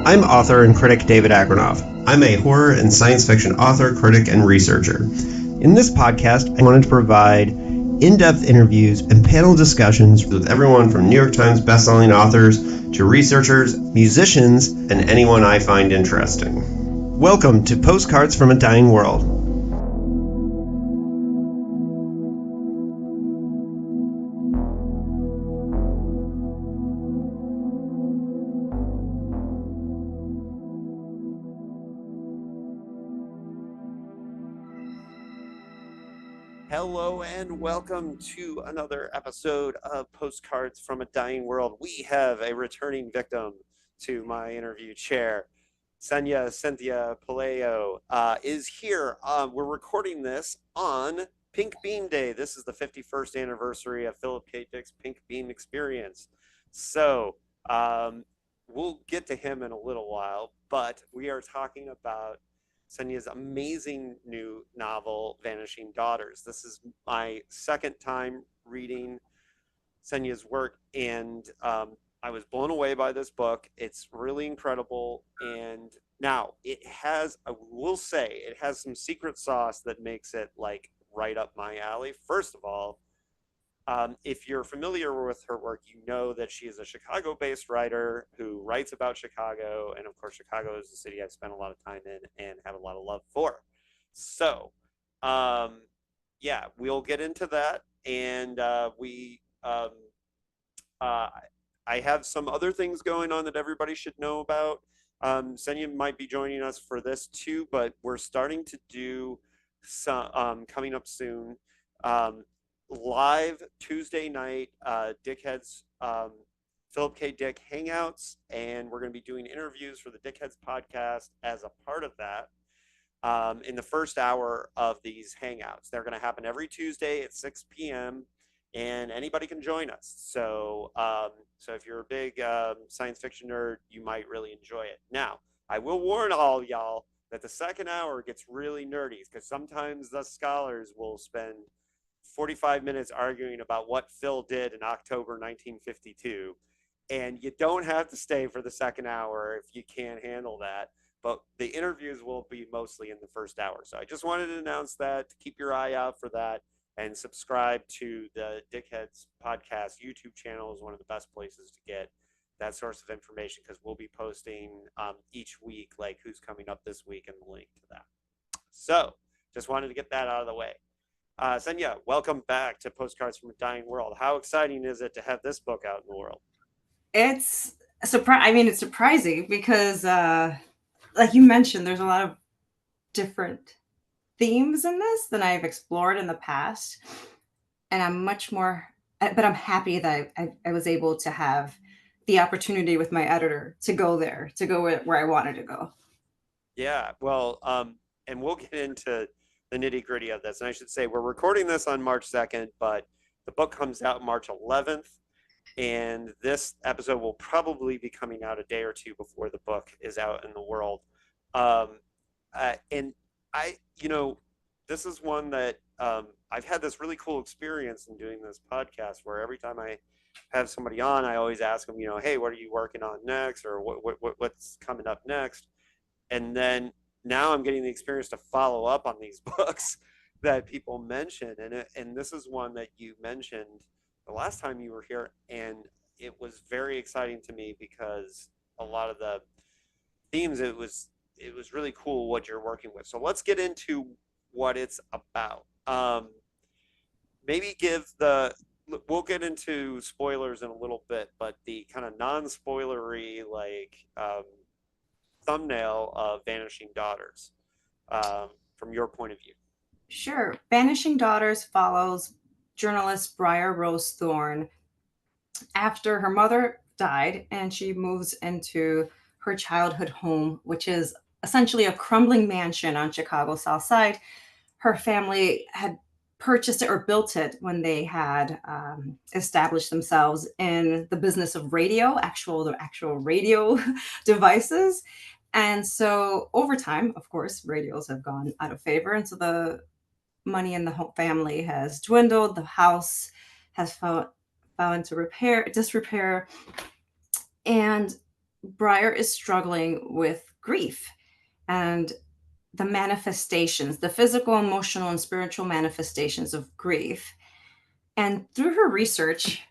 I'm author and critic David Agranoff. I'm a horror and science fiction author, critic, and researcher. In this podcast, I wanted to provide in-depth interviews and panel discussions with everyone from New York Times bestselling authors to researchers, musicians, and anyone I find interesting. Welcome to Postcards from a Dying World. Hello and welcome to another episode of Postcards from a Dying World. We have a returning victim to my interview chair. Cynthia Pelayo is here. We're recording this on Pink Bean Day. This is the 51st anniversary of Philip K. Dick's Pink Bean Experience. So we'll get to him in a little while, but we are talking about Cynthia's amazing new novel, Vanishing Daughters. This is my second time reading Cynthia's work, and I was blown away by this book. It's really incredible, and now it has, I will say, it has some secret sauce that makes it like right up my alley. First of all, if you're familiar with her work, you know that she is a Chicago-based writer who writes about Chicago. And of course, Chicago is a city I've spent a lot of time in and have a lot of love for. So, yeah, we'll get into that. And I have some other things going on that everybody should know about. Cynthia might be joining us for this too, but we're starting to do some, coming up soon, live Tuesday night Dickheads Philip K. Dick Hangouts, and we're going to be doing interviews for the Dickheads podcast as a part of that in the first hour of these Hangouts. They're going to happen every Tuesday at 6 p.m. and anybody can join us. So so if you're a big science fiction nerd, you might really enjoy it. Now, I will warn all y'all that the second hour gets really nerdy because sometimes the scholars will spend 45 minutes arguing about what Phil did in October 1952. And you don't have to stay for the second hour if you can't handle that. But the interviews will be mostly in the first hour. So I just wanted to announce that, to keep your eye out for that, and subscribe to the Dickheads podcast YouTube channel is one of the best places to get that source of information, because we'll be posting each week, like who's coming up this week and the link to that. So just wanted to get that out of the way. Cynthia, welcome back to Postcards from a Dying World. How exciting is it to have this book out in the world? It's it's surprising because, like you mentioned, there's a lot of different themes in this than I've explored in the past, and I'm much more. But I'm happy that I was able to have the opportunity with my editor to go there, to go where I wanted to go. Yeah, well, and we'll get into the nitty gritty of this. And I should say, we're recording this on March 2nd, but the book comes out March 11th. And this episode will probably be coming out a day or two before the book is out in the world. And this is one that I've had this really cool experience in doing this podcast, where every time I have somebody on, I always ask them, hey, what are you working on next? Or what's coming up next? And then now I'm getting the experience to follow up on these books that people mention. And this is one that you mentioned the last time you were here. And it was very exciting to me because a lot of the themes, it was really cool what you're working with. So let's get into what it's about. Maybe we'll get into spoilers in a little bit, but the kind of non-spoilery, like, thumbnail of Vanishing Daughters, from your point of view. Sure. Vanishing Daughters follows journalist Briar Rose Thorne after her mother died, and she moves into her childhood home, which is essentially a crumbling mansion on Chicago's South Side. Her family had purchased it or built it when they had established themselves in the business of the actual radio devices. And so over time, of course, radios have gone out of favor. And so the money in the whole family has dwindled. The house has fallen into disrepair. And Briar is struggling with grief and the manifestations, the physical, emotional, and spiritual manifestations of grief. And through her research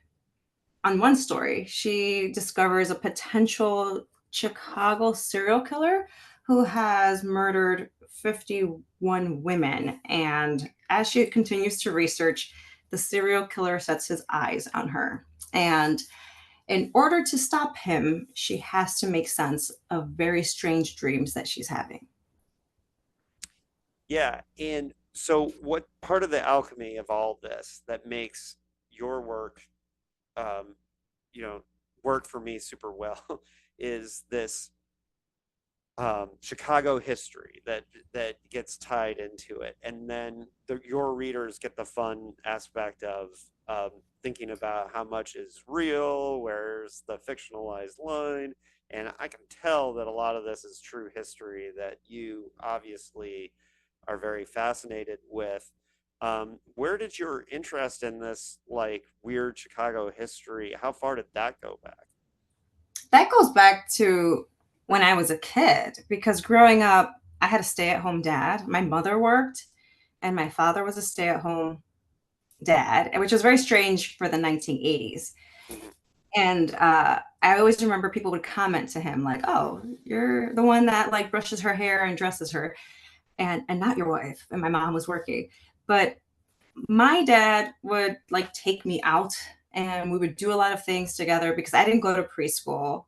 on one story, she discovers a potential Chicago serial killer who has murdered 51 women. And as she continues to research, the serial killer sets his eyes on her. And in order to stop him, she has to make sense of very strange dreams that she's having. Yeah, and so what part of the alchemy of all this that makes your work, um, you know, work for me super well is this Chicago history that gets tied into it, and then your readers get the fun aspect of thinking about how much is real, where's the fictionalized line, and I can tell that a lot of this is true history that you obviously are very fascinated with. Where did your interest in this like weird Chicago history? How far did that go back? That goes back to when I was a kid because growing up, I had a stay at home dad. My mother worked, and my father was a stay at home dad, which was very strange for the 1980s. Mhm. And I always remember people would comment to him like, "Oh, you're the one that like brushes her hair and dresses her, and not your wife." And my mom was working, but my dad would like take me out and we would do a lot of things together because I didn't go to preschool.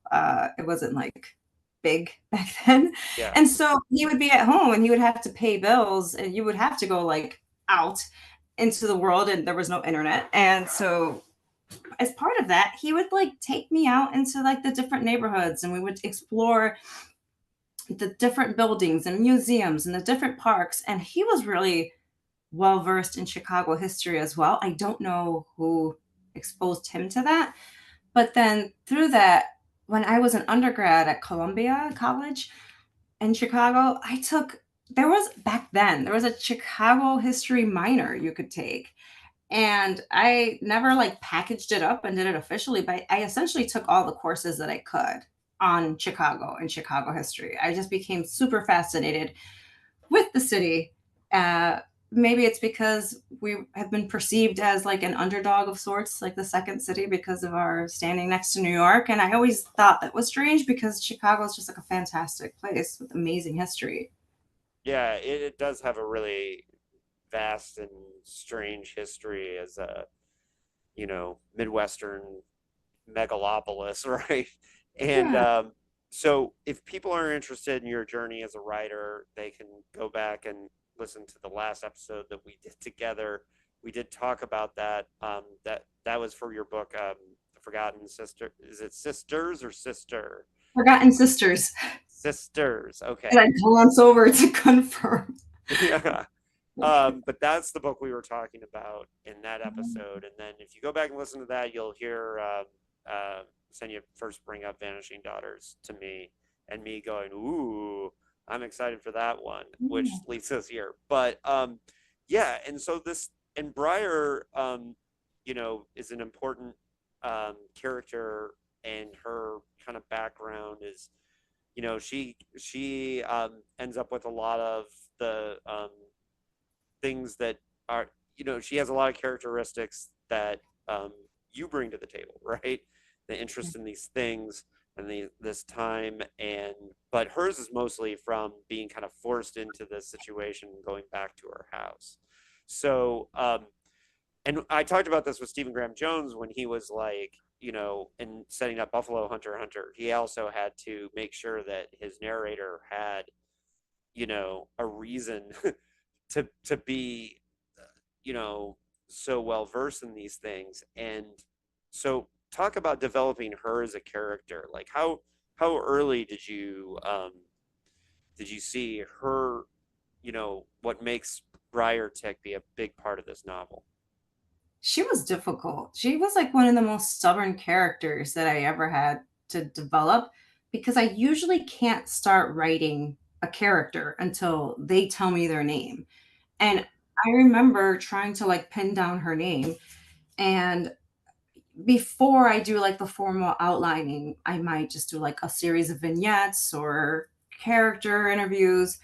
It wasn't like big back then. Yeah. And so he would be at home and he would have to pay bills and you would have to go like out into the world and there was no internet. And so as part of that, he would like take me out into like the different neighborhoods and we would explore the different buildings and museums and the different parks. And he was really well versed in Chicago history as well. I don't know who exposed him to that, but then through that, when I was an undergrad at Columbia College in Chicago, I took there was back then there was a Chicago history minor you could take. And I never like packaged it up and did it officially, but I essentially took all the courses that I could on Chicago and Chicago history. I just became super fascinated with the city. Uh, Maybe it's because we have been perceived as like an underdog of sorts, like the second city, because of our standing next to New York. And I always thought that was strange because Chicago is just like a fantastic place with amazing history. Yeah, it does have a really vast and strange history as a, Midwestern megalopolis, right? And Yeah. so if people are interested in your journey as a writer, they can go back and listen to the last episode that we did together. We did talk about that. That was for your book, The Forgotten Sister. Is it Sisters or Sister? Forgotten Sisters. Sisters. And Okay. I glance over to confirm. Yeah. But that's the book we were talking about in that episode. And then if you go back and listen to that, you'll hear Senya first bring up Vanishing Daughters to me and me going, ooh, I'm excited for that one, which leads us here. But yeah, and so this, and Briar, is an important character, and her kind of background is, she ends up with a lot of the things that are, she has a lot of characteristics that you bring to the table, right? The interest in these things and this time, and but hers is mostly from being kind of forced into this situation, going back to her house. So, and I talked about this with Stephen Graham Jones when he was like, in setting up Buffalo Hunter Hunter. He also had to make sure that his narrator had, a reason to be, you know, so well versed in these things. And so talk about developing her as a character. Like how early did you see her, what makes Briar Tick be a big part of this novel? She was difficult. She was like one of the most stubborn characters that I ever had to develop because I usually can't start writing a character until they tell me their name. And I remember trying to like pin down her name and before I do like the formal outlining, I might just do like a series of vignettes or character interviews,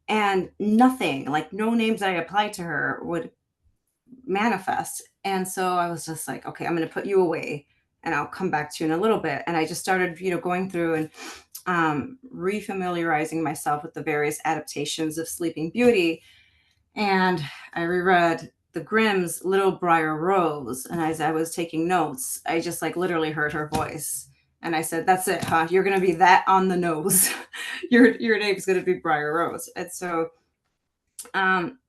and nothing, like no names that I applied to her would manifest. And so I was just like, okay, I'm going to put you away and I'll come back to you in a little bit. And I just started, going through and refamiliarizing myself with the various adaptations of Sleeping Beauty. And I reread the Grimm's Little Briar Rose. And as I was taking notes, I just like literally heard her voice. And I said, "That's it, huh? You're gonna be that on the nose. Your name's gonna be Briar Rose." And so um,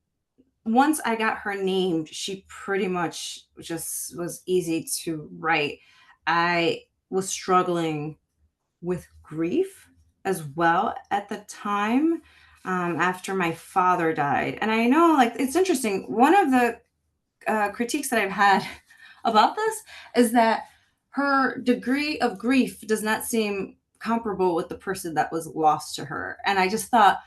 once I got her named, she pretty much just was easy to write. I was struggling with grief as well at the time, after my father died. And I know, like, it's interesting. One of the critiques that I've had about this is that her degree of grief does not seem comparable with the person that was lost to her. And I just thought,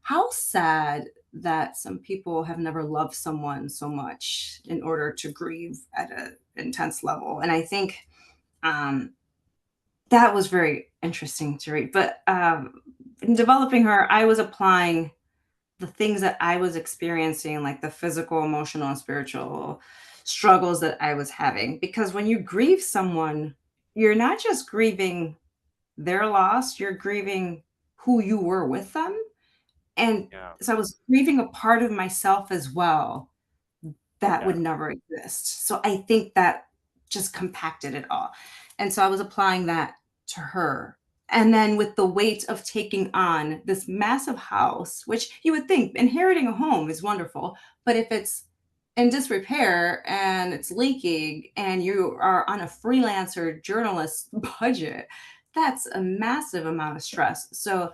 how sad that some people have never loved someone so much in order to grieve at an intense level. And I think um, that was very interesting to read. But in developing her, I was applying the things that I was experiencing, like the physical, emotional, and spiritual struggles that I was having. Because when you grieve someone, you're not just grieving their loss, you're grieving who you were with them. And Yeah, so I was grieving a part of myself as well that yeah, would never exist. So I think that just compacted it all. And so I was applying that to her. And then with the weight of taking on this massive house, which you would think inheriting a home is wonderful, but if it's in disrepair and it's leaking and you are on a freelancer journalist budget, that's a massive amount of stress. So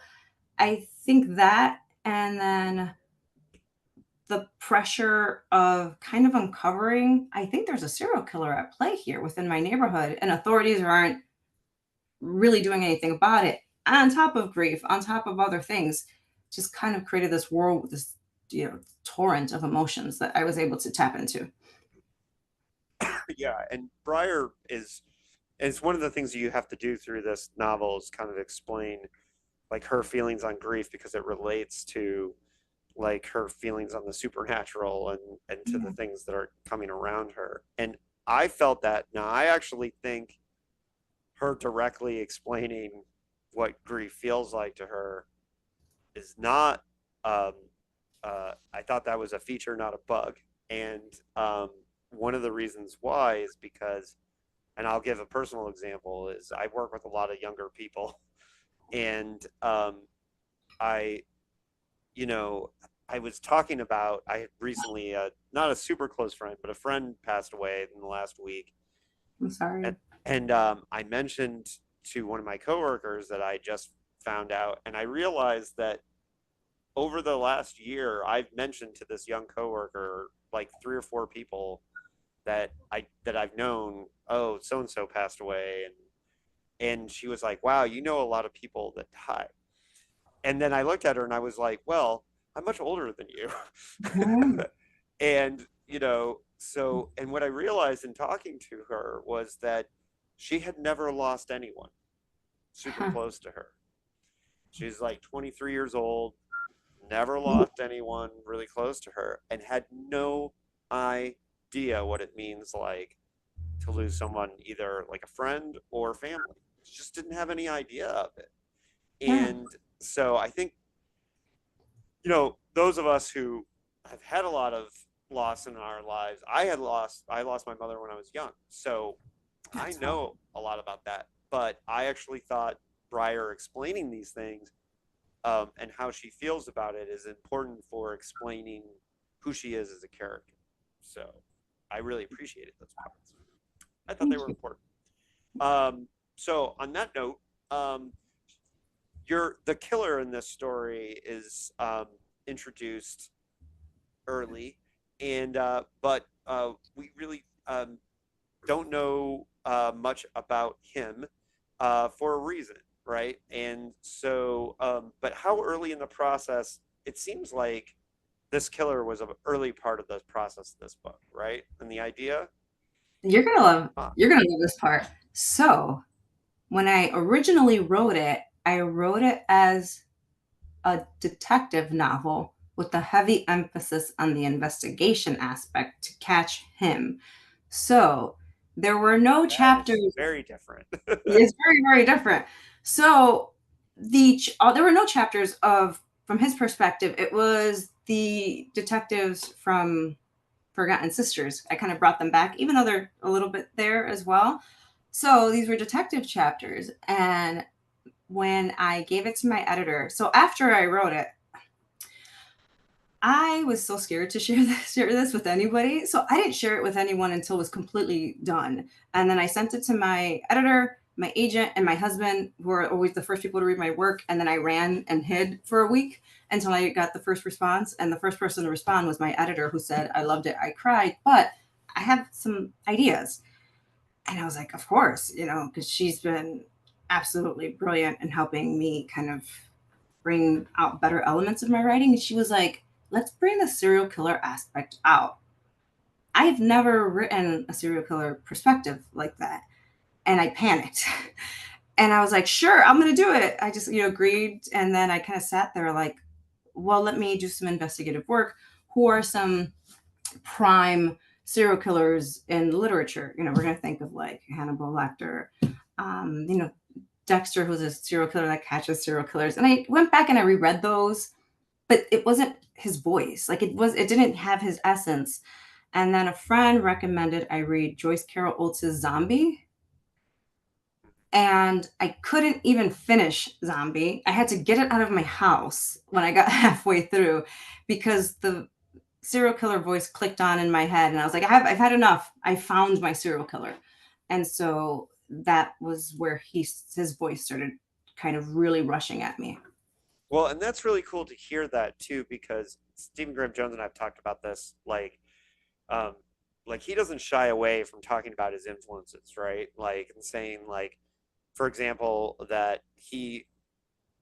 I think that, and then the pressure of kind of uncovering, I think there's a serial killer at play here within my neighborhood, and authorities aren't really doing anything about it. On top of grief, on top of other things, just kind of created this world, this torrent of emotions that I was able to tap into. yeah. And Briar is one of the things you have to do through this novel is kind of explain like her feelings on grief because it relates to like her feelings on the supernatural and to the Yeah. things that are coming around her. And I felt that. Now I actually think her directly explaining what grief feels like to her is not I thought that was a feature, not a bug. And one of the reasons why is because, and I'll give a personal example, is I work with a lot of younger people, and I, you know, I was talking about I had recently not a super close friend, but a friend passed away in the last week, I'm and, sorry. I mentioned to one of my coworkers that I just found out, and I realized that over the last year, I've mentioned to this young coworker like three or four people that I've known. Oh, so and so passed away, and she was like, "Wow, you know a lot of people that die." And then I looked at her and I was like, "Well, I'm much older than you," Mhm. and so and what I realized in talking to her was that she had never lost anyone super Huh. close to her. She's like 23 years old, never lost anyone really close to her, and had no idea what it means like to lose someone, either like a friend or family. She just didn't have any idea of it. Yeah. And so I think, those of us who have had a lot of loss in our lives, I lost my mother when I was young. So I That's tough. know a lot about that. But I actually thought Briar explaining these things, and how she feels about it is important for explaining who she is as a character. So I really appreciated those parts. I thought they Thank were you. important. So on that note, um, the killer in this story is introduced early, and but we really don't know much about him for a reason, right? And so, but how early in the process? It seems like this killer was an early part of the process of this book, right? And the idea. Ah, you're gonna love this part. So when I originally wrote it, I wrote it as a detective novel with a heavy emphasis on the investigation aspect to catch him. So there were no that is chapters. very different. It's very, very different. So there were no chapters of from his perspective. It was the detectives from Forgotten Sisters. I kind of brought them back, even though they're a little bit there as well. So these were detective chapters, and when I gave it to my editor, so after I wrote it, I was so scared to share this with anybody. So I didn't share it with anyone until it was completely done. And then I sent it to my editor, my agent, and my husband, who are always the first people to read my work. And then I ran and hid for a week until I got the first response. And the first person to respond was my editor, who said, I loved it. I cried, but I have some ideas. And I was like, of course, because she's been absolutely brilliant in helping me kind of bring out better elements of my writing. And she was like, let's bring the serial killer aspect out. I've never written a serial killer perspective like that. And I panicked. And I was like, sure, I'm going to do it. I just, agreed. And then I kind of sat there like, well, let me do some investigative work. Who are some prime serial killers in literature? We're going to think of like Hannibal Lecter, um, you know, Dexter, who's a serial killer that catches serial killers. And I went back and I reread those, but it wasn't his voice. Like it didn't have his essence. And then a friend recommended I read Joyce Carol Oates' Zombie. And I couldn't even finish Zombie. I had to get it out of my house when I got halfway through because the serial killer voice clicked on in my head. And I was like, I've had enough. I found my serial killer. And so that was where his voice started kind of really rushing at me. Well, and that's really cool to hear that too, because Stephen Graham Jones and I've talked about this, um, like he doesn't shy away from talking about his influences, right? Like and saying like, for example, that he,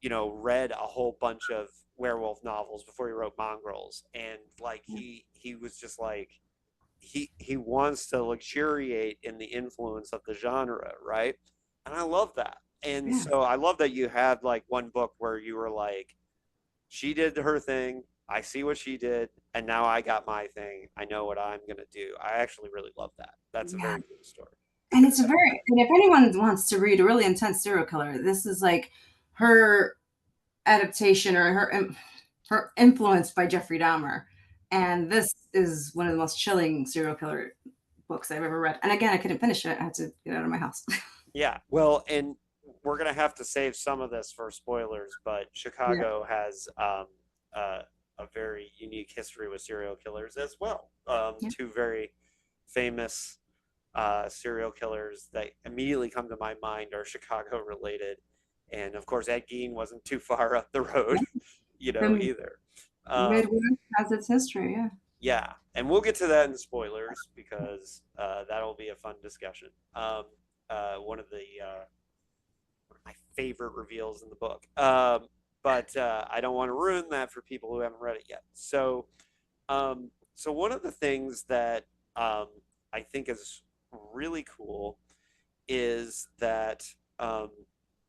read a whole bunch of werewolf novels before he wrote Mongrels, and like he was just like he wants to luxuriate in the influence of the genre, right? And I love that. And Yeah. so I love that you had like one book where you were like, she did her thing. I see what she did, and now I got my thing. I know what I'm gonna do. I actually really love that. That's a Yeah. very cool story. And and if anyone wants to read a really intense serial killer, this is like her adaptation or her influence by Jeffrey Dahmer. And this is one of the most chilling serial killer books I've ever read. And again, I couldn't finish it. I had to get out of my house. Yeah. Well, and we're gonna have to save some of this for spoilers, but Yeah. Chicago has uh, a very unique history with serial killers as well. Yeah. Two very famous serial killers that immediately come to my mind are Chicago related, and of course Ed Gein wasn't too far up the road, Yeah. The either. Um, Midwest has its history. Yeah. yeah, and we'll get to that in the spoilers because that'll be a fun discussion. One of my favorite reveals in the book. But I don't want to ruin that for people who haven't read it yet. So one of the things that I think is really cool is that um,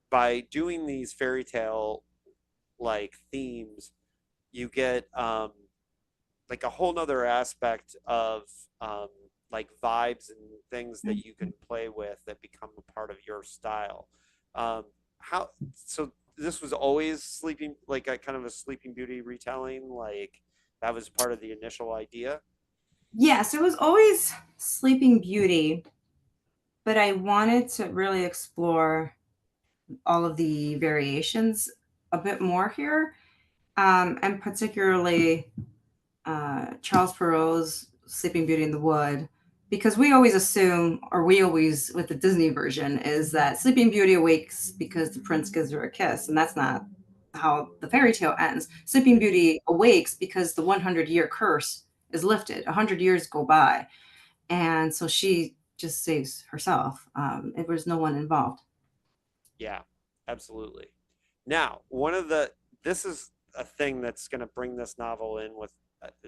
by doing these fairy tale like themes, you get like a whole nother aspect of um, like vibes and things that you can play with that become a part of your style. How so? This was always sleeping like a kind of a Sleeping Beauty retelling. Like that was part of the initial idea. Yes, it was always Sleeping Beauty, but I wanted to really explore all of the variations a bit more here, and particularly Charles Perrault's Sleeping Beauty in the Wood, because we always assume, or we always, with the Disney version, is that Sleeping Beauty awakes because the prince gives her a kiss, and that's not how the fairy tale ends. Sleeping Beauty awakes because the 100-year curse is lifted. 100 years go by, and so she just saves herself. It was no one involved. Yeah, absolutely. Now, one of the this is a thing that's going to bring this novel in with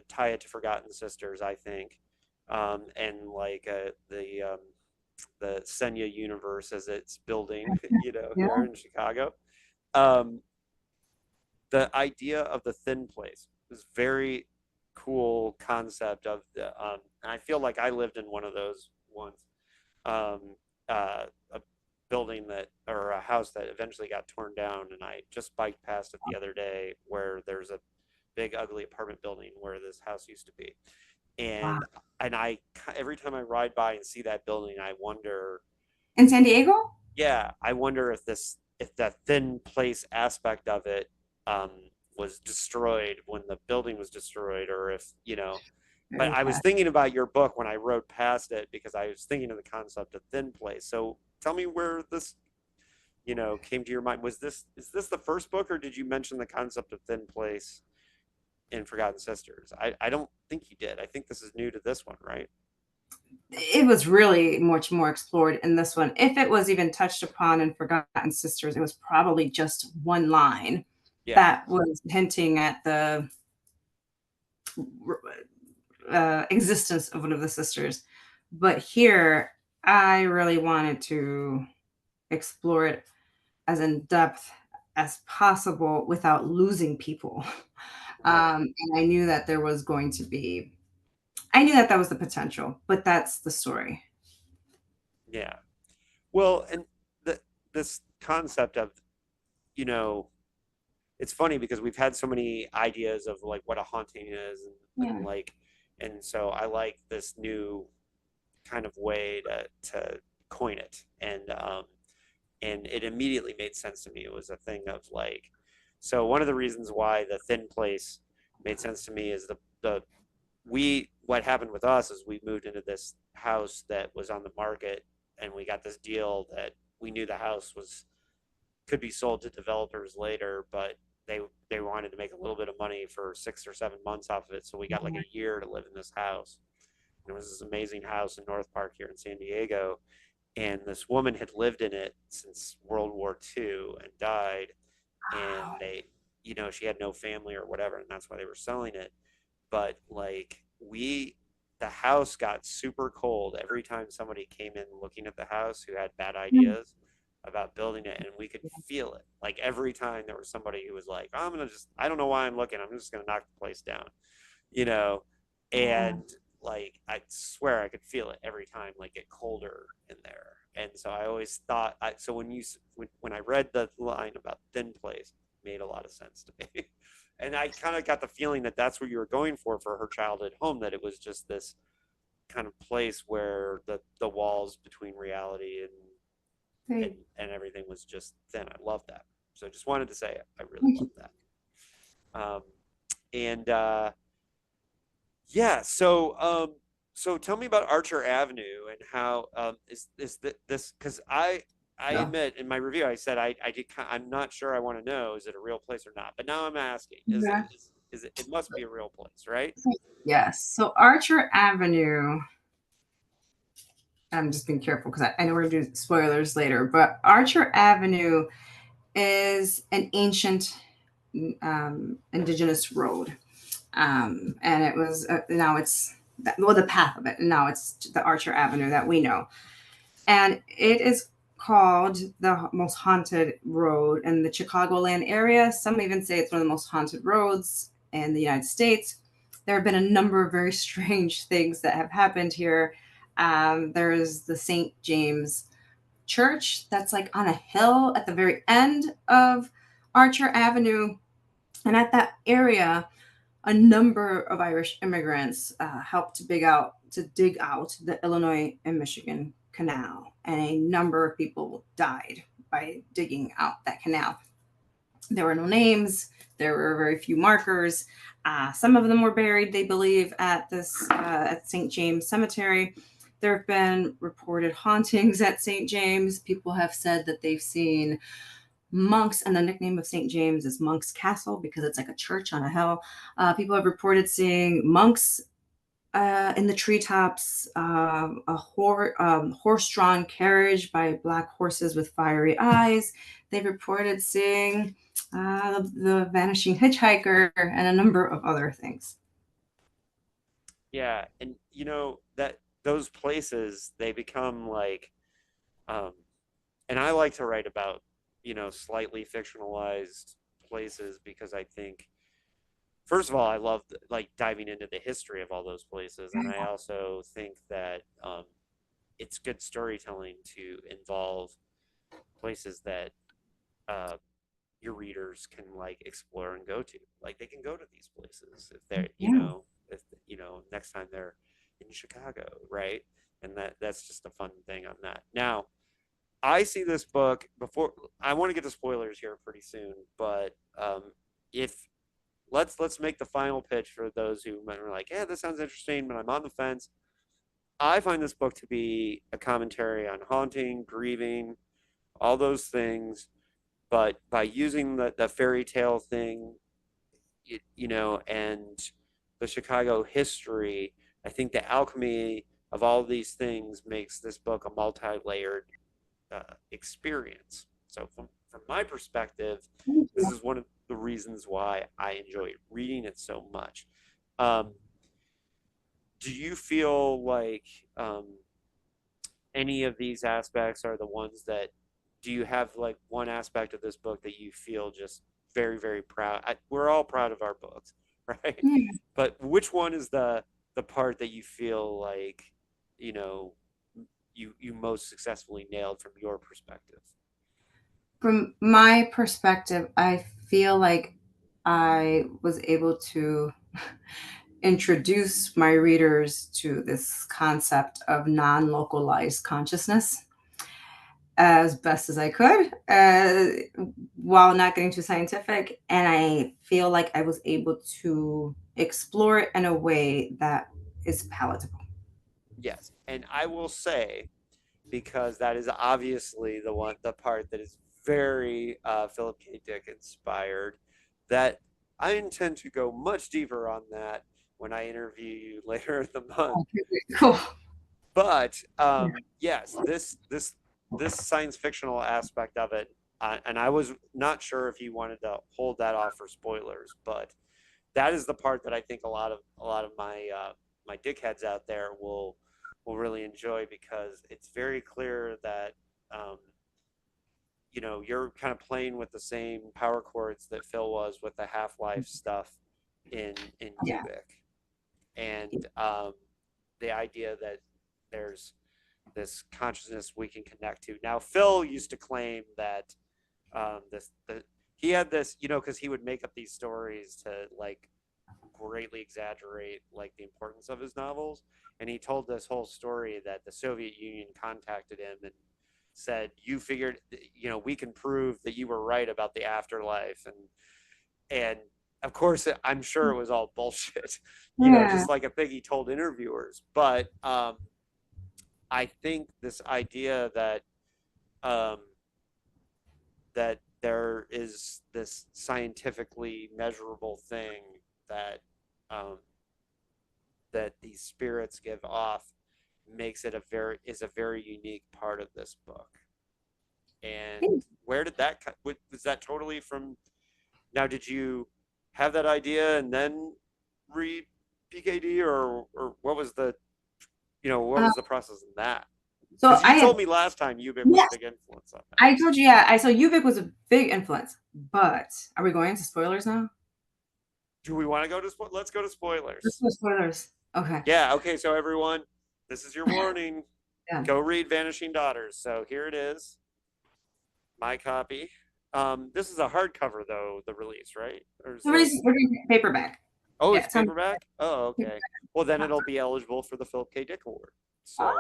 tie it to Forgotten Sisters, I think, and like the Senya universe as it's building, Yeah. here in Chicago. Um, the idea of the thin place is very cool concept of the and I feel like I lived in one of those once. Um, a building that or a house that eventually got torn down, and I just biked past it the other day where there's a big ugly apartment building where this house used to be. Wow. And I every time I ride by and see that building, I wonder, In San Diego? yeah, I wonder if that thin place aspect of it um, was destroyed when the building was destroyed, or if But Very I was fast. thinking about your book when I rode past it because I was thinking of the concept of thin place. So tell me where this came to your mind. Is this the first book, or did you mention the concept of thin place in Forgotten Sisters? I don't think you did. I think this is new to this one, right? It was really much more explored in this one. If it was even touched upon in Forgotten Sisters, it was probably just one line Yeah, that was hinting at the existence of one of the sisters. But here, I really wanted to explore it as in depth as possible without losing people. right. And I knew that there was going to be, I knew that that was the potential, but that's the story. Yeah. Well, and this concept of, you know, it's funny because we've had so many ideas of like what a haunting is, and Yeah. like, and so I like this new kind of way to coin it, and it immediately made sense to me. It was a thing of like, so one of the reasons why the thin place made sense to me is the we what happened with us is we moved into this house that was on the market, and we got this deal that we knew the house was could be sold to developers later, but they wanted to make a little bit of money for 6 or 7 months off of it, so we got like a year to live in this house. And it was this amazing house in North Park here in San Diego, and this woman had lived in it since World War II and died, and she had no family or whatever, and that's why they were selling it. But like the house got super cold every time somebody came in looking at the house who had bad ideas about building it, and we could feel it. Like every time there was somebody who was like, oh, I don't know why I'm looking, I'm just gonna knock the place down, you know, Yeah. and like I swear I could feel it every time, like get colder in there. And so I always thought, so when I read the line about thin place, it made a lot of sense to me. And I kind of got the feeling that that's what you were going for her childhood home, that it was just this kind of place where the walls between reality and Thank and everything was just thin. I love that. So I just wanted to say I really love you. that. And Yeah, so tell me about Archer Avenue and how this because I So, admit in my review I said I'm not sure I want to know, is it a real place or not, but now I'm asking, yeah. is it must be a real place, right? Yes. So Archer Avenue, I'm just being careful because I know we're going to do spoilers later, but Archer Avenue is an ancient indigenous road. And it was, now it's, well, the path of it, and now it's the Archer Avenue that we know. And it is called the most haunted road in the Chicagoland area. Some even say it's one of the most haunted roads in the United States. There have been a number of very strange things that have happened here. There is the St. James Church that's like on a hill at the very end of Archer Avenue. And at that area, a number of Irish immigrants helped to dig out the Illinois and Michigan Canal, and a number of people died by digging out that canal. There were no names. There were very few markers. Some of them were buried, they believe, at this at St. James Cemetery. There have been reported hauntings at St. James. People have said that they've seen monks, and the nickname of St. James is Monk's Castle because it's like a church on a hill. People have reported seeing monks in the treetops, horse-drawn carriage by black horses with fiery eyes. They've reported seeing the vanishing hitchhiker and a number of other things. Yeah, that those places, they become like, um, and I like to write about, slightly fictionalized places because I think, first of all, I love like diving into the history of all those places, and I also think that it's good storytelling to involve places that uh, your readers can like explore and go to. Like they can go to these places if they're, Yeah. if next time they're in Chicago, right? And that's just a fun thing on that. Now, I see this book before. I want to get to spoilers here pretty soon, but if let's make the final pitch for those who might be like, yeah, this sounds interesting, but I'm on the fence. I find this book to be a commentary on haunting, grieving, all those things, but by using the fairy tale thing, and the Chicago history, I think the alchemy of all these things makes this book a multi-layered experience. So from my perspective, this is one of the reasons why I enjoy reading it so much. Um, do you feel like any of these aspects are the ones that, do you have like one aspect of this book that you feel just very, very proud? We're all proud of our books, right? Yeah. But which one is the part that you feel like, you know, you most successfully nailed from your perspective? From my perspective, I feel like I was able to introduce my readers to this concept of non localized consciousness as best as I could, while not getting too scientific. And I feel like I was able to explore it in a way that is palatable. Yes. And I will say, because that is obviously the part that is very Philip K. Dick inspired, that I intend to go much deeper on that when I interview you later in the month. Okay, cool. But yes, this science fictional aspect of it, and I was not sure if you wanted to hold that off for spoilers, but that is the part that I think a lot of my dickheads out there will really enjoy, because it's very clear that um, you're kind of playing with the same power chords that Phil was with the Half Life stuff in Yeah. Ubik, and the idea that there's this consciousness we can connect to. Now, Phil used to claim that he had this, because he would make up these stories to like greatly exaggerate like the importance of his novels, and he told this whole story that the Soviet Union contacted him and said, you figured, we can prove that you were right about the afterlife, and of course I'm sure it was all bullshit, Yeah. just like a thing he told interviewers. But I think this idea um, that there is this scientifically measurable thing that um, that these spirits give off makes it a very unique part of this book. And where did that was that totally from? Now, did you have that idea and then read PKD, or what was what Uh, was the process in that? so Because I you had, told me last time Ubik was a yes, big influence on that. I told you, yeah. I so Ubik was a big influence, but are we going into spoilers now? Do we want to go to let's go to Let's spoilers? go spoilers. Okay. Yeah, okay, so everyone, this is your warning. Yeah. Go read Vanishing Daughters. So here it is, my copy. This is a hardcover though, the release, right? Or is this? We're doing paperback. Oh, Yeah, it's it's on paperback. Oh, okay. Well, then it'll be eligible for the Philip K. Dick Award. So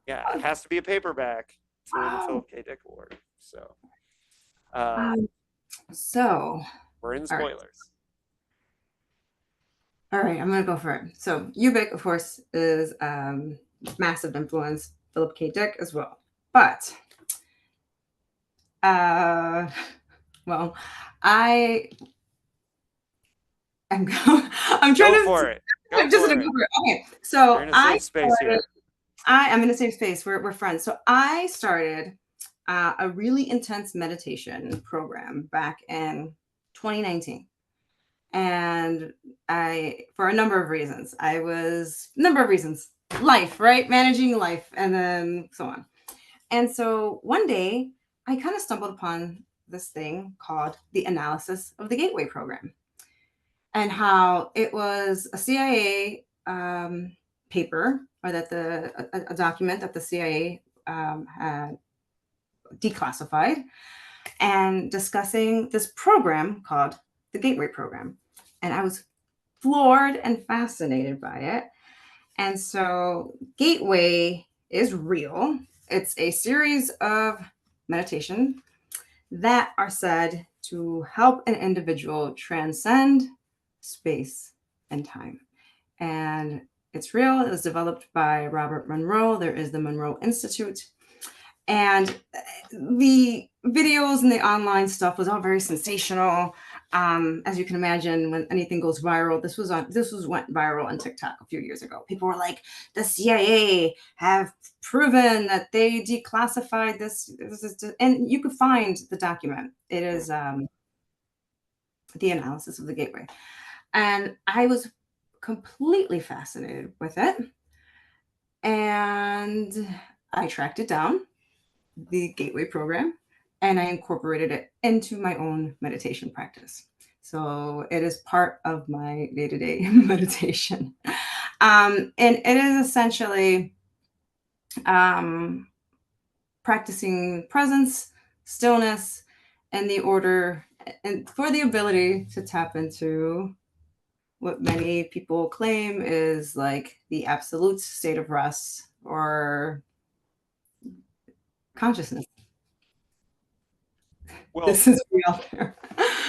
yeah, it has to be a paperback to win the Philip K. Dick Award. So uh, um, so, we're in all right. spoilers. All right, I'm gonna go for it. So Ubik, of course, is massive influence. Philip K. Dick as well. But uh well, I am I'm trying Go to for it. Go I'm just for gonna go it. for it. Okay. You're So in a I safe space started here. I'm in a safe space. We're friends. So I started a really intense meditation program back in 2019. And for a number of reasons, life, right? Managing life, and then so on. And so one day, I kind of stumbled upon this thing called the analysis of the Gateway Program, and how it was a CIA paper, or that a document that the CIA had declassified, and discussing this program called the Gateway Program. And I was floored and fascinated by it. And so, Gateway is real. It's a series of meditation that are said to help an individual transcend space and time. And it's real. It was developed by Robert Monroe. There is the Monroe Institute. And the videos and the online stuff was all very sensational. As you can imagine, when anything goes viral, went viral on TikTok a few years ago. People were like, the CIA have proven that they declassified this, and you could find the document. It is the analysis of the Gateway, and I was completely fascinated with it, and I tracked it down, the Gateway Program, and I incorporated it into my own meditation practice. So it is part of my day to day meditation. And it is essentially um, practicing presence, stillness, and the order, and for the ability to tap into what many people claim is like the absolute state of rest or consciousness. Well, This is real.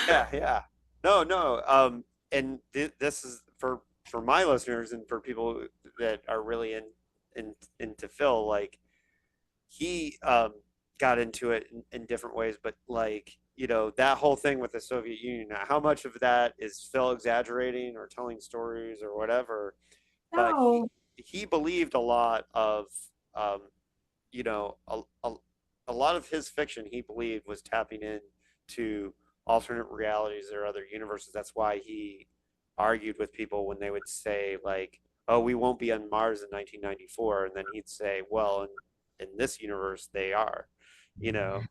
yeah, yeah. No, no. And this is for my listeners and for people that are really into Phil. Like he got into it in different ways, but like that whole thing with the Soviet Union. How much of that is Phil exaggerating or telling stories or whatever? But No. he believed a lot of um, you know, a lot of his fiction he believed was tapping into alternate realities or other universes. That's why he argued with people when they would say like, "Oh, we won't be on Mars in 1994," and then he'd say, "Well, in this universe they are," you know.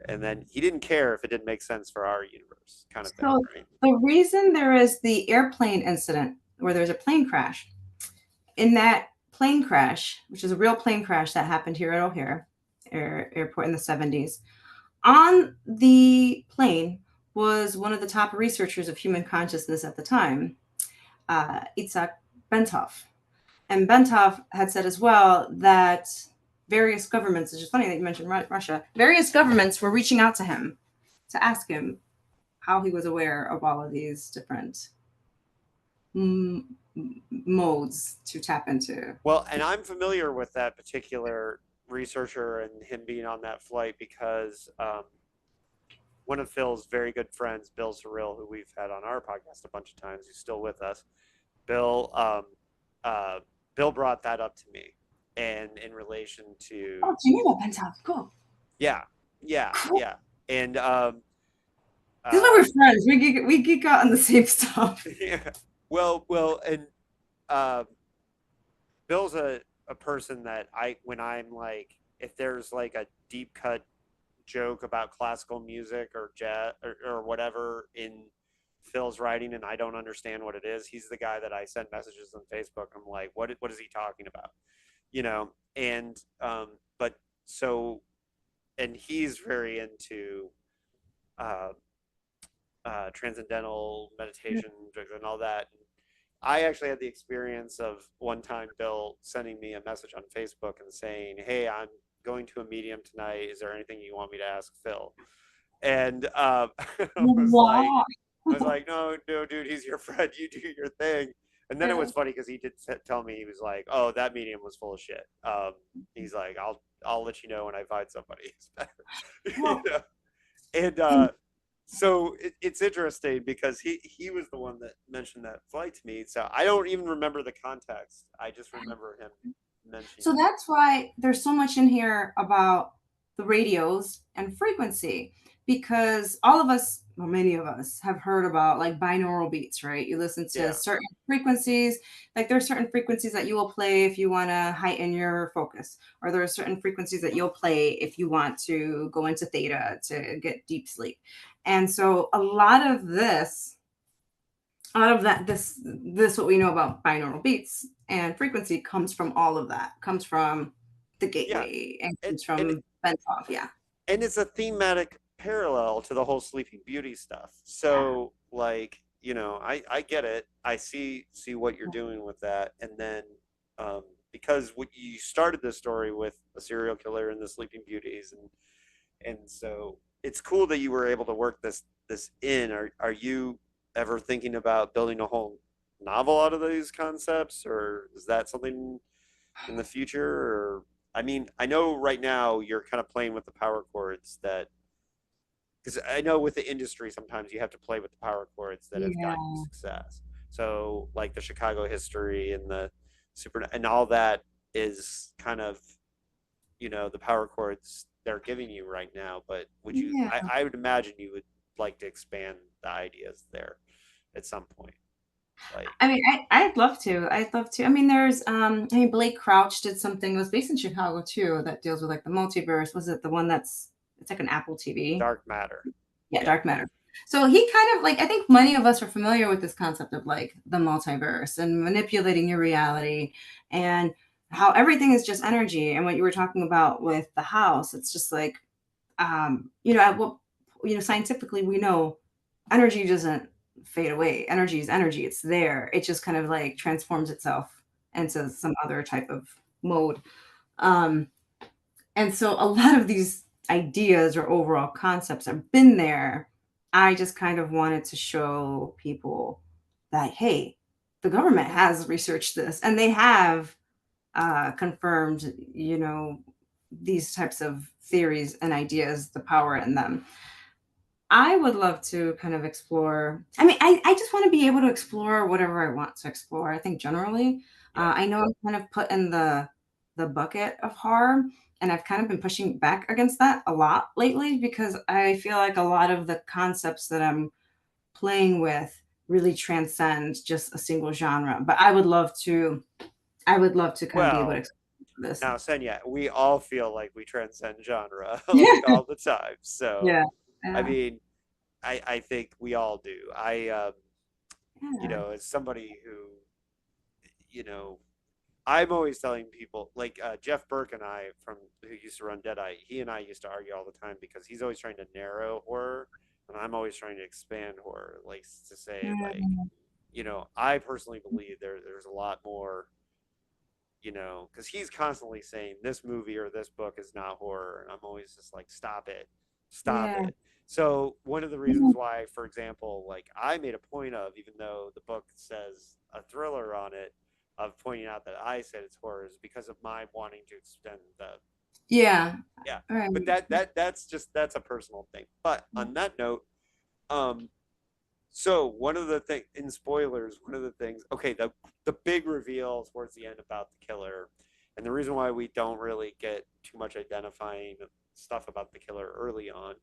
And then he didn't care if it didn't make sense for our universe, kind of thing, So right? the reason there is the airplane incident where there's a plane crash, in that plane crash, which is a real plane crash that happened here at O'Hare Airport in the 70s, on the plane was one of the top researchers of human consciousness at the time, Itzhak Bentov. And Bentov had said as well that various governments, it's just funny that you mentioned Russia, various governments were reaching out to him to ask him how he was aware of all of these different modes to tap into. Well, and I'm familiar with that particular researcher and him being on that flight because one of Phil's very good friends, Bill Surreal, who we've had on our podcast a bunch of times, who's still with us. Bill, uh, Bill brought that up to me, and in relation to Oh, Geneva Bentov, cool. yeah, yeah, Cool. yeah, and This is why uh, we're friends. We geek out on the same stuff. yeah, well, and Bill's a person that when I'm like, if there's like a deep cut joke about classical music or jazz or whatever in Phil's writing and I don't understand what it is, he's the guy that I send messages on Facebook. I'm like, what is he talking about? And but so and he's very into uh, transcendental meditation and all that. I actually had the experience of one time Bill sending me a message on Facebook and saying, "Hey, I'm going to a medium tonight. Is there anything you want me to ask Phil?" And I was like, Wow. no, no, dude, he's your friend. You do your thing. And then it was funny because he did tell me he was like, "Oh, that medium was full of shit." He's like, "I'll let you know when I find somebody who's better." Well, And and so it's interesting because he was the one that mentioned that flight to me. So I don't even remember the context. I just remember him mentioning so it. that's why there's so much in here about the radios and frequency, because all of us well, many of us have heard about like binaural beats, right? You listen to Yeah. certain frequencies, like there are certain frequencies that you will play if you want to heighten your focus, or there are certain frequencies that you'll play if you want to go into theta to get deep sleep. And so a lot of this, out of that, this what we know about binaural beats and frequency comes from all of that, comes from the Yeah. gateway and And, comes and, from Bentov. Yeah. and it's a thematic parallel to the whole Sleeping Beauty stuff. So like, I get it. I see what you're doing with that. And then because what you started this story with a serial killer and the Sleeping Beauties, and so it's cool that you were able to work this in. Are you ever thinking about building a whole novel out of these concepts, or is that something in the future? Or I mean, I know right now you're kind of playing with the power chords that, because I know with the industry sometimes you have to play with the power chords that have gotten you Yeah. success. So like the Chicago history and the super and all that is kind of, the power chords they're giving you right now. But would you? Yeah. I would imagine you would like to expand the ideas there at some point. Like, I mean, I'd love to. I'd love to. I mean, there's I mean, Blake Crouch did something. It was based in Chicago too that deals with like the multiverse. Was it the one that's it's like an Apple TV? dark matter. Yeah, Yeah. Dark Matter. So he kind of like I think many of us are familiar with this concept of like the multiverse and manipulating your reality and how everything is just energy. And what you were talking about with the house, it's just like well, scientifically we know energy doesn't fade away. Energy is energy. It's there. It just kind of like transforms itself into some other type of mode. Um, and so a lot of these ideas or overall concepts have been there. I just kind of wanted to show people that, hey, the government has researched this and they have confirmed, these types of theories and ideas, the power in them. I would love to kind of explore. I mean, I just want to be able to explore whatever I want to explore. I think generally, Yeah. I know I'm kind of put in the bucket of horror, and I've kind of been pushing back against that a lot lately because I feel like a lot of the concepts that I'm playing with really transcend just a single genre. But I would love to kind of be able to Well, explore this. now, Senya, we all feel like we transcend genre Yeah, like all the time. So, yeah, I yeah, mean, I think we all do. yeah, As somebody who, you know, I'm always telling people like Jeff Burke and I from who used to run Deadeye. He and I used to argue all the time because he's always trying to narrow horror, and I'm always trying to expand horror. Like to say like, yeah, I personally believe there's a lot more. Because he's constantly saying this movie or this book is not horror, and I'm always just like, stop it, stop yeah, it. So one of the reasons why, for example, like I made a point of, even though the book says a thriller on it, of pointing out that I said it's horror is because of my wanting to extend the yeah. yeah. Right. But that's a personal thing. But on that note, um, so one of the things in spoilers, one of the things, okay, the big reveal towards the end about the killer, and the reason why we don't really get too much identifying stuff about the killer early on,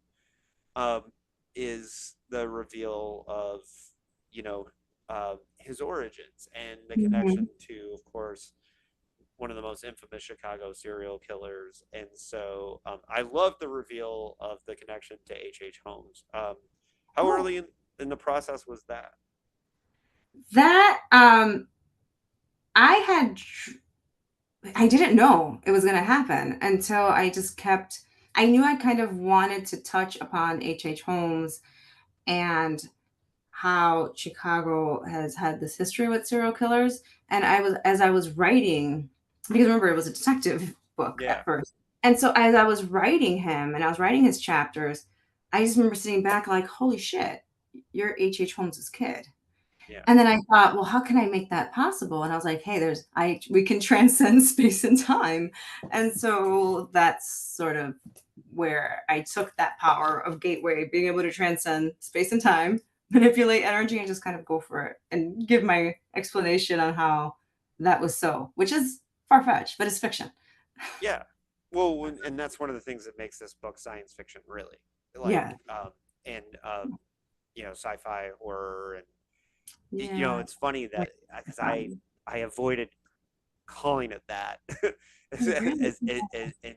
um, is the reveal of you know his origins and the connection Mhm. to, of course, one of the most infamous Chicago serial killers. And so I love the reveal of the connection to H. Holmes. How Oh, early in the process was that? that I had I didn't know it was going to happen until I just kept I knew I kind of wanted to touch upon H. Holmes and how Chicago has had this history with serial killers. And as I was writing, because remember, it was a detective book Yeah, at first. And so as I was writing him and I was writing his chapters, I just remember sitting back like, holy shit, you're H. Holmes's kid. yeah, And then I thought, well, how can I make that possible? And I was like, hey, we can transcend space and time. And so that's sort of where I took that power of Gateway, being able to transcend space and time, manipulate energy, and just kind of go for it and give my explanation on how that was so, which is far fetched, but it's fiction. yeah. Well, and that's one of the things that makes this book science fiction, really. Like, Yeah. and sci-fi horror, and Yeah. it's funny Like, that because I avoided calling it that as, you really,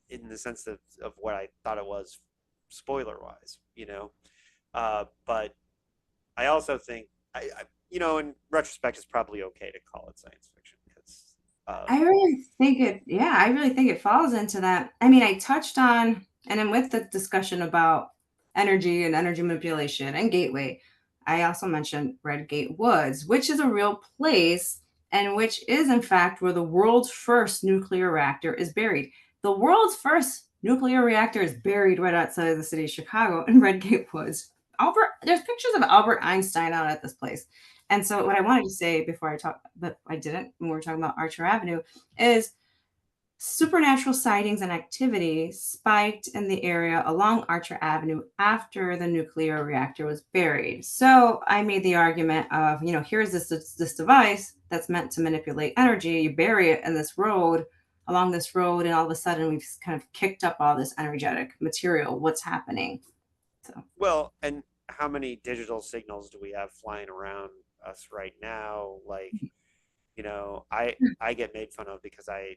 in the sense of what I thought it was spoiler wise, but I also think in retrospect, it's probably okay to call it science fiction because I really think it, yeah, I really think it falls into that. I mean, I touched on, and I'm with the discussion about energy and energy manipulation and gateway. I also mentioned Red Gate Woods, which is a real place and which is, in fact, where the world's first nuclear reactor is buried. The world's first nuclear reactor is buried right outside of the city of Chicago in Red Gate Woods. There's pictures of Albert Einstein out at this place. And so, what I wanted to say before I talk, but I didn't when we were talking about Archer Avenue, is supernatural sightings and activity spiked in the area along Archer Avenue after the nuclear reactor was buried. So I made the argument of, here's this device that's meant to manipulate energy. You bury it in this road, along this road, and all of a sudden we've kind of kicked up all this energetic material. What's happening? So well, and how many digital signals do we have flying around us right now? Like, I get made fun of because I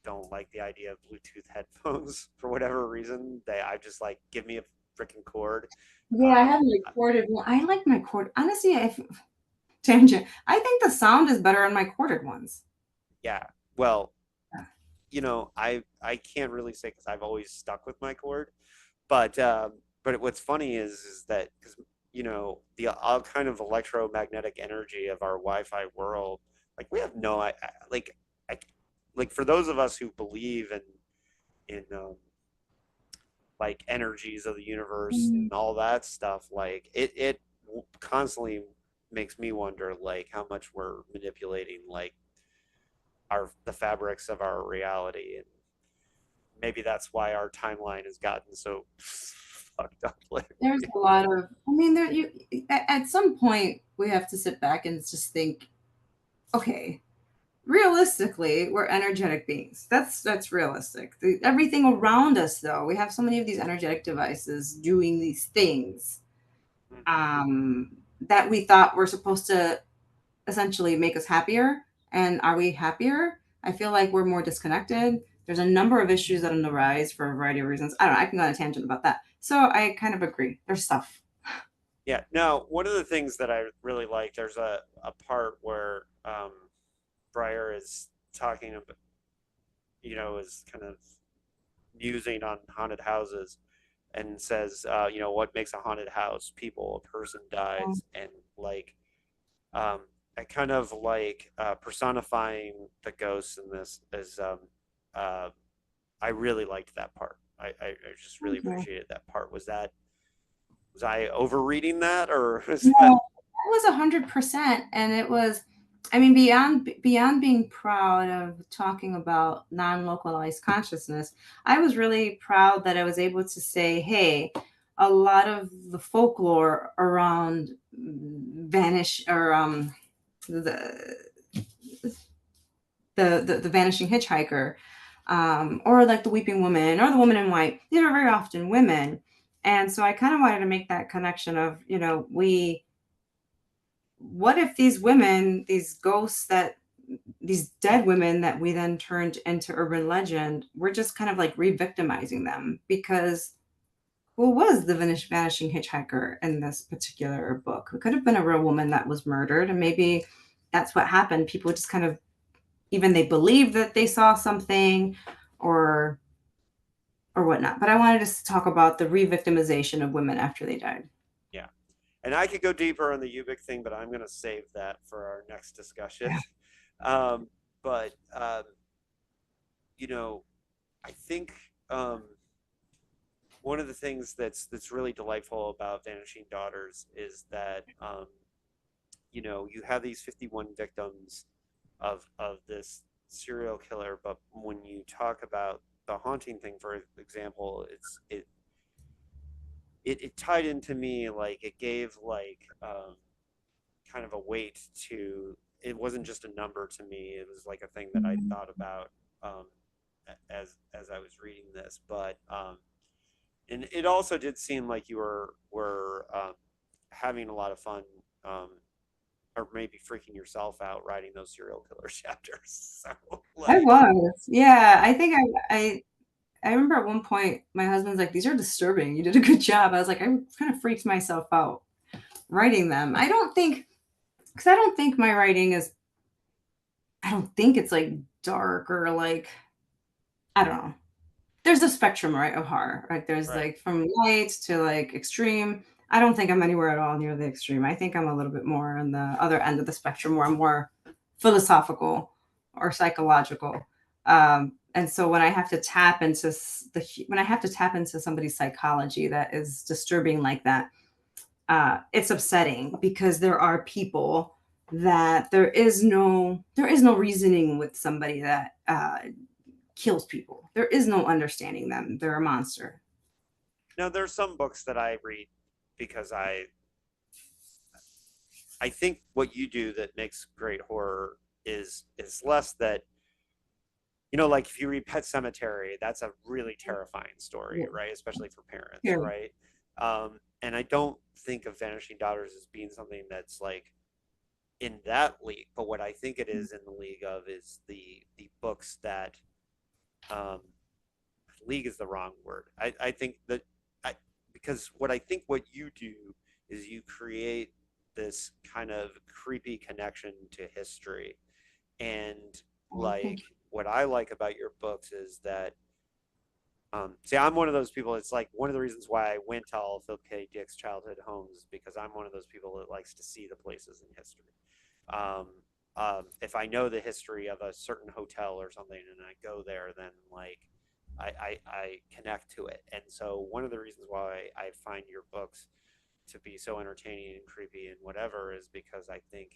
don't like the idea of Bluetooth headphones for whatever reason. I just like give me a freaking cord. yeah, I Um, have my corded one. I like my cord. Honestly, if tangent, I think the sound is better on my corded ones. yeah, well, Yeah. I can't really say because I've always stuck with my cord, but what's funny is that because the all kind of electromagnetic energy of our Wi-Fi world, like we have no I like for those of us who believe in like energies of the universe and Mm. all that stuff, like it constantly makes me wonder like how much we're manipulating like the fabrics of our reality, and maybe that's why our timeline has gotten so fucked up There's lately. a lot of, I mean, at some point we have to sit back and just think, okay, realistically, we're energetic beings. That's realistic. Everything around us, though, we have so many of these energetic devices doing these things that we thought were supposed to essentially make us happier. And are we happier? I feel like we're more disconnected. There's a number of issues that are on the rise for a variety of reasons. I don't know. I can go on a tangent about that. So I kind of agree. There's stuff. Yeah. Now, one of the things that I really like, there's a part where Breyer is talking about, is kind of musing on haunted houses and says, what makes a haunted house? People, a person dies, and like, I kind of like personifying the ghosts in this is, I really liked that part. I just really Okay. appreciated that part. Was I overreading that, or was No, that? that was 100%, and it was. I mean, beyond being proud of talking about non-localized consciousness, I was really proud that I was able to say, "Hey, a lot of the folklore around vanish or the the vanishing hitchhiker, or like the weeping woman or the woman in white. These are very often women, and so I kind of wanted to make that connection of we what if these women, these ghosts that these dead women that we then turned into urban legend, we're just kind of like re-victimizing them because who was the vanishing hitchhiker in this particular book? It could have been a real woman that was murdered, and maybe that's what happened. People just kind of even they believed that they saw something or or whatnot. But I wanted to talk about the re-victimization of women after they died. Yeah. And I could go deeper on the Ubik thing, but I'm going to save that for our next discussion. Yeah. Um, but you know, I think one of the things that's really delightful about Vanishing Daughters is that you have these 51 victims of this serial killer, but when you talk about the haunting thing, for example, it tied into me, like it gave like kind of a weight to it. Wasn't just a number to me, it was like a thing that I thought about um, as I was reading this. But And it also did seem like you were having a lot of fun, um, or maybe freaking yourself out writing those serial killer chapters. So I like, was. Yeah, I think I remember at one point my husband's like, "These are disturbing. You did a good job." I was like, I kind of freaked myself out writing them. I don't think because I don't think my writing is. I don't think it's like dark or like I don't know. There's a spectrum, right, of horror. Right, there's right. like from light to like extreme. I don't think I'm anywhere at all near the extreme. I think I'm a little bit more on the other end of the spectrum, where I'm more philosophical or psychological. And so when I have to tap into when I have to tap into somebody's psychology that is disturbing like that, it's upsetting because there are people that there is no reasoning with somebody that kills people. There is no understanding them. They're a monster. Now there's some books that I read because I think what you do that makes great horror is less that, like if you read Pet Cemetery, that's a really terrifying story, right? Especially for parents, Yeah. right? And I don't think of Vanishing Daughters as being something that's like in that league, but what I think it is in the league of is the books that um, league is the wrong word. I think that I because what I think what you do is you create this kind of creepy connection to history. And Oh, thank like what I like about your books is that see, I'm one of those people. It's like one of the reasons why I went to all of Philip K. Dick's childhood homes is because I'm one of those people that likes to see the places in history. Um, if I know the history of a certain hotel or something and I go there, then like I connect to it. And so one of the reasons why I find your books to be so entertaining and creepy and whatever is because I think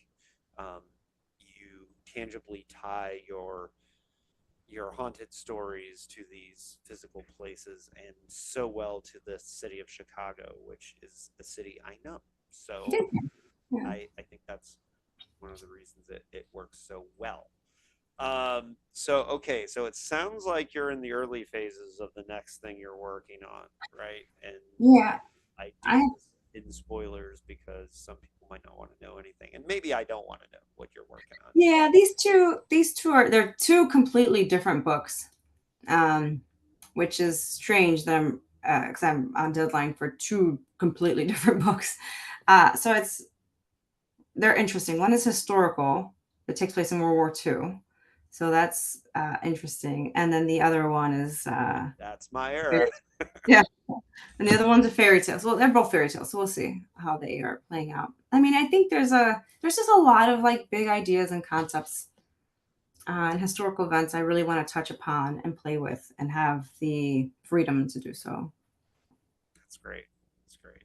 you tangibly tie your haunted stories to these physical places and so well to the city of Chicago, which is a city I know. So you. Yeah. I think that's one of the reasons it works so well. So okay, so it sounds like you're in the early phases of the next thing you're working on, right? And Yeah. I do I this in spoilers because some people might not want to know anything, and maybe I don't want to know what you're working on. yeah, these two are they're two completely different books. Um which is strange that I'm because I'm on deadline for two completely different books. So they're interesting. One is historical. It takes place in World War II. So that's interesting. And then the other one is That's my era. fairy- yeah, and the other one's a fairy tale. So they're both fairy tales. So we'll see how they are playing out. I mean, I think there's just a lot of like big ideas and concepts and historical events I really want to touch upon and play with and have the freedom to do so. That's great. That's great.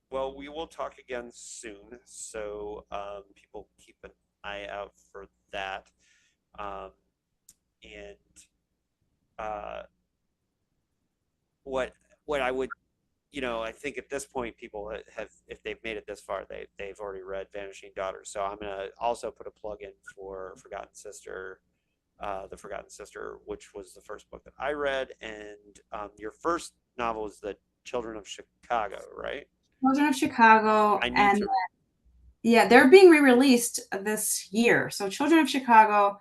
Well, we will talk again soon, so people keep an eye out for that. Um, and uh, what what I would, I think at this point people have, if they've made it this far, they've already read Vanishing Daughters. So I'm gonna also put a plug in for Forgotten Sister, The Forgotten Sister, which was the first book that I read, and your first novel is The Children of Chicago, right? Children of Chicago, I need and to. yeah, they're being re-released this year. So Children of Chicago,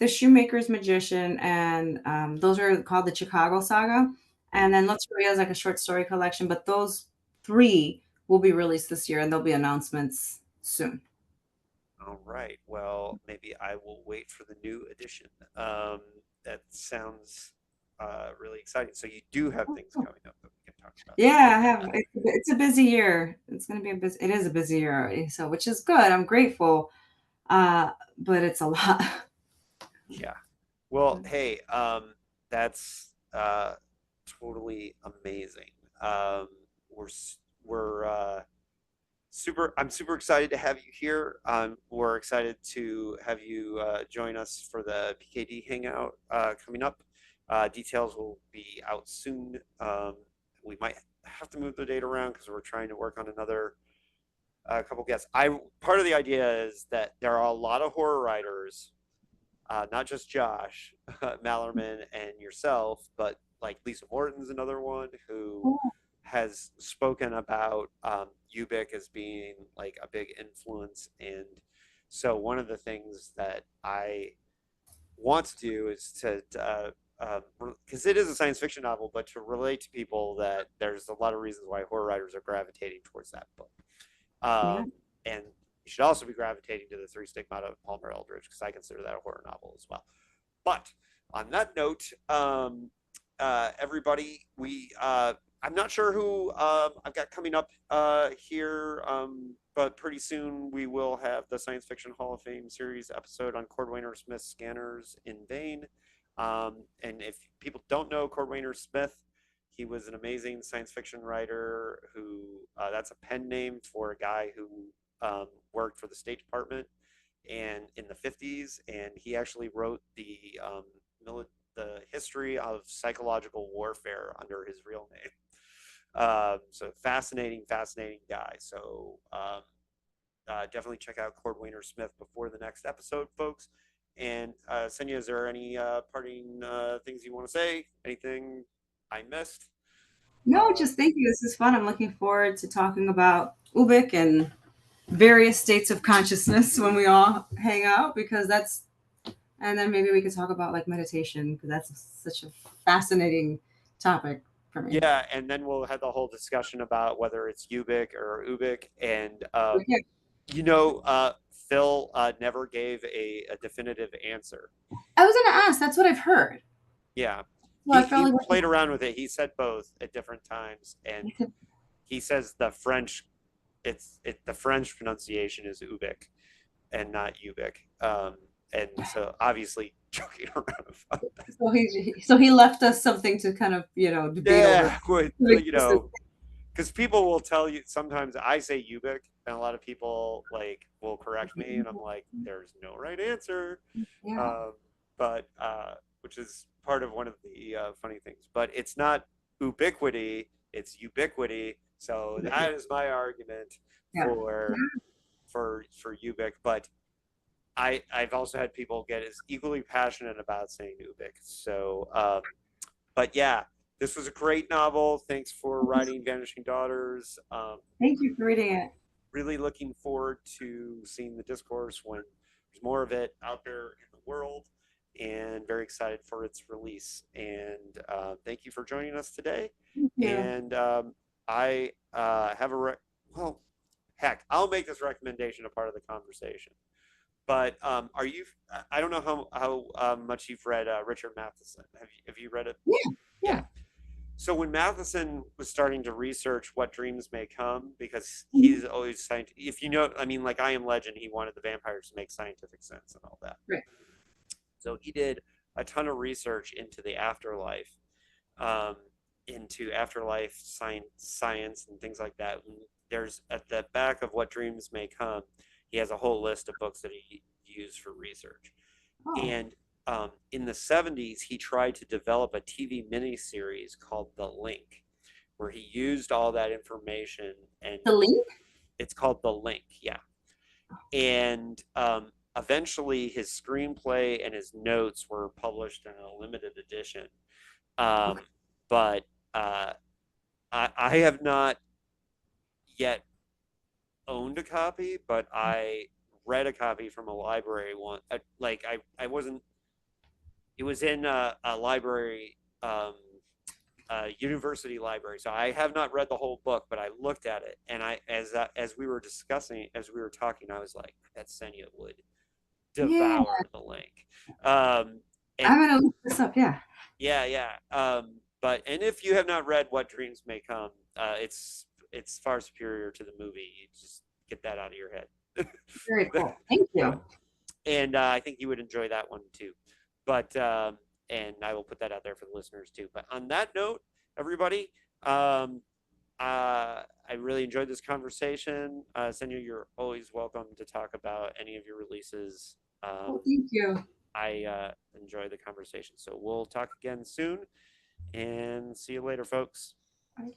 The Shoemaker's Magician, and those are called the Chicago Saga. And then Let's Korea is like a short story collection, but those three will be released this year, and there'll be announcements soon. All right. Well, maybe I will wait for the new edition. That sounds really exciting. So you do have things coming up that we can talk about. Yeah, I have. It's a busy year. It's going to be a busy. It is a busy year already, so which is good. I'm grateful, but it's a lot. Yeah. Well, hey, that's totally amazing. We're super. I'm super excited to have you here. We're excited to have you join us for the PKD hangout coming up. Details will be out soon. We might have to move the date around because we're trying to work on another couple guests. I Part of the idea is that there are a lot of horror writers, not just Josh Mallerman and yourself, but like Lisa Morton's another one who Oh, has spoken about Ubik as being like a big influence. And so one of the things that I want to do is to because it is a science fiction novel, but to relate to people that there's a lot of reasons why horror writers are gravitating towards that book. yeah. And you should also be gravitating to the Three Stigmata of Palmer Eldritch because I consider that a horror novel as well. But on that note, everybody, I'm not sure who I've got coming up here, but pretty soon we will have the Science Fiction Hall of Fame series episode on Cordwainer Smith's Scanners in Vain. And if people don't know Cordwainer Smith, he was an amazing science fiction writer who, that's a pen name for a guy who worked for the State Department and in the 50s, and he actually wrote the history of psychological warfare under his real name. So fascinating guy. So definitely check out Cordwainer Smith before the next episode, folks. And Senya, is there any parting things you want to say? Anything I missed? No, just thank you. This is fun. I'm looking forward to talking about Ubik and various states of consciousness when we all hang out because that's, and then maybe we could talk about like meditation because that's such a fascinating topic for me. Yeah, and then we'll have the whole discussion about whether it's Ubik or Ubik. And Yeah. you know, Phil never gave a definitive answer. I was going to ask, that's what I've heard. Yeah, So I he felt like played around with it. He said both at different times, and he says the French, the French pronunciation is Ubik and not Ubik. And so obviously joking around about that. so he left us something to kind of debate over. Yeah, you know, because people will tell you sometimes I say Ubik, and a lot of people like will correct me, and I'm like, there's no right answer. Yeah. Um, but which is part of one of the funny things. But it's not ubiquity; it's ubiquity. So that is my argument Yeah. for for Ubik. But I've also had people get as equally passionate about saying Ubik. So, but yeah, this was a great novel. Thanks for writing Vanishing Daughters. Thank you for reading it. Really looking forward to seeing the discourse when there's more of it out there in the world, and very excited for its release. And thank you for joining us today. Thank you. And I have well, heck, I'll make this recommendation a part of the conversation. But are you? I don't know how much you've read Richard Matheson. Have you read it? Yeah. Yeah. Yeah. So when Matheson was starting to research what dreams may come, because Mhm. he's always scientific. If you know, I mean, like I Am Legend, he wanted the vampires to make scientific sense and all that. Right. So he did a ton of research um, into afterlife science and things like that. And there's at the back of What Dreams May Come, he has a whole list of books that he used for research. Oh, And in the 70s, he tried to develop a TV miniseries called The Link, where he used all that information, and the link. it's called The Link, yeah. And eventually, his screenplay and his notes were published in a limited edition. Um, Okay. but I have not yet owned a copy, but I read a copy from a library one. I wasn't. It was in a library, a university library. So I have not read the whole book, but I looked at it, and as we were discussing, as we were talking, I was like, that Senya would Yeah. devour The Link. Um, and I'm gonna look this up. Yeah. yeah. But and if you have not read What Dreams May Come, it's far superior to the movie. You just get that out of your head. Very cool. Thank you. And I think you would enjoy that one too. But and I will put that out there for the listeners too. But on that note, everybody, I really enjoyed this conversation. Senya, you're always welcome to talk about any of your releases. Well, thank you. I enjoy the conversation. So we'll talk again soon, and see you later, folks. Bye.